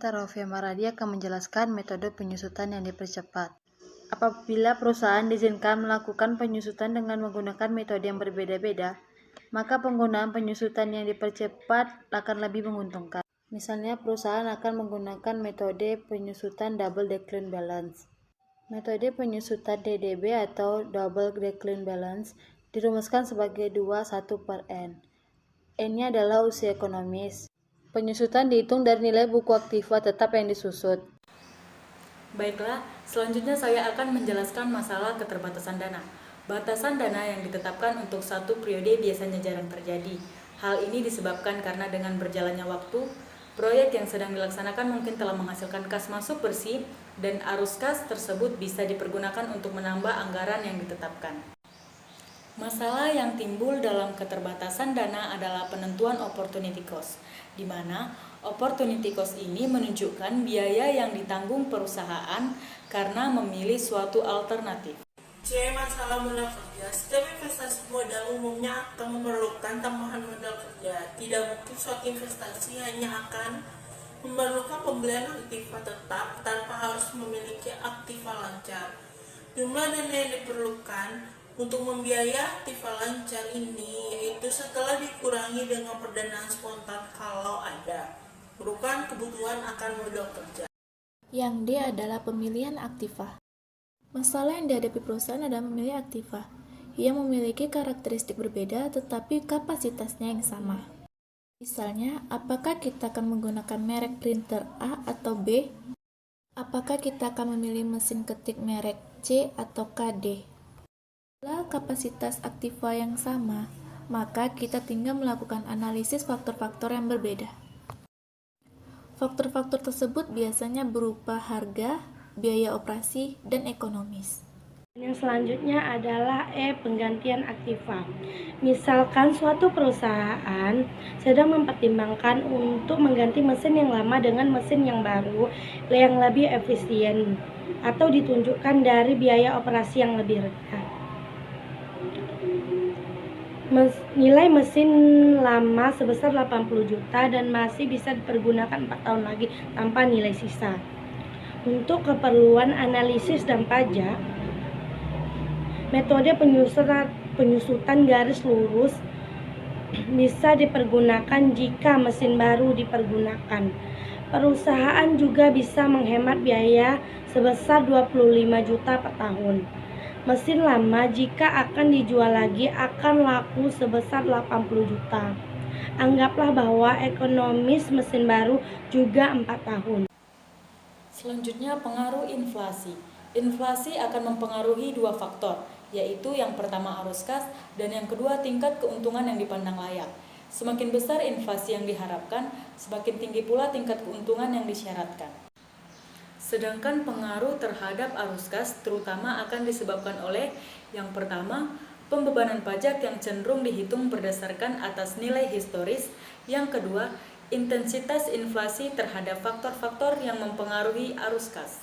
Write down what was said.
Tarovia Maradi akan menjelaskan metode penyusutan yang dipercepat. Apabila perusahaan diizinkan melakukan penyusutan dengan menggunakan metode yang berbeda-beda, maka penggunaan penyusutan yang dipercepat akan lebih menguntungkan. Misalnya, perusahaan akan menggunakan metode penyusutan Double Decline Balance. Metode penyusutan DDB atau Double Decline Balance dirumuskan sebagai 2:1/n. N-nya adalah usia ekonomis. Penyusutan dihitung dari nilai buku aktiva tetap yang disusut. Baiklah, selanjutnya saya akan menjelaskan masalah keterbatasan dana. Batasan dana yang ditetapkan untuk satu periode biasanya jarang terjadi. Hal ini disebabkan karena dengan berjalannya waktu, proyek yang sedang dilaksanakan mungkin telah menghasilkan kas masuk bersih dan arus kas tersebut bisa dipergunakan untuk menambah anggaran yang ditetapkan. Masalah yang timbul dalam keterbatasan dana adalah penentuan opportunity cost, di mana opportunity cost ini menunjukkan biaya yang ditanggung perusahaan karena memilih suatu alternatif. Masalah modal kerja. Setiap investasi modal umumnya akan memerlukan tambahan modal kerja. Tidak mungkin suatu investasi hanya akan memerlukan pembelian aktiva tetap tanpa harus memiliki aktiva lancar. Jumlah dana yang diperlukan untuk membiayai aktiva lancar ini yaitu setelah dikurangi dengan perdanaan spontan kalau ada, merupakan kebutuhan akan modal kerja. Yang D adalah pemilihan aktiva. Masalah yang dihadapi perusahaan adalah memilih aktiva yang memiliki karakteristik berbeda tetapi kapasitasnya yang sama. Misalnya, apakah kita akan menggunakan merek printer A atau B? Apakah kita akan memilih mesin ketik merek C atau KD? Bila kapasitas aktiva yang sama, maka kita tinggal melakukan analisis faktor-faktor yang berbeda. Faktor-faktor tersebut biasanya berupa harga, biaya operasi, dan ekonomis. Yang selanjutnya adalah penggantian aktiva. Misalkan suatu perusahaan sedang mempertimbangkan untuk mengganti mesin yang lama dengan mesin yang baru yang lebih efisien atau ditunjukkan dari biaya operasi yang lebih rendah. Nilai mesin lama sebesar 80 juta dan masih bisa dipergunakan 4 tahun lagi tanpa nilai sisa. Untuk keperluan analisis dan pajak, metode penyusutan garis lurus bisa dipergunakan jika mesin baru dipergunakan. Perusahaan juga bisa menghemat biaya sebesar 25 juta per tahun. Mesin lama jika akan dijual lagi akan laku sebesar 80 juta. Anggaplah bahwa ekonomis mesin baru juga 4 tahun. Selanjutnya, pengaruh inflasi. Inflasi akan mempengaruhi dua faktor, yaitu yang pertama arus kas dan yang kedua tingkat keuntungan yang dipandang layak. Semakin besar inflasi yang diharapkan, semakin tinggi pula tingkat keuntungan yang disyaratkan. Sedangkan pengaruh terhadap arus kas terutama akan disebabkan oleh yang pertama, pembebanan pajak yang cenderung dihitung berdasarkan atas nilai historis. Yang kedua, intensitas inflasi terhadap faktor-faktor yang mempengaruhi arus kas.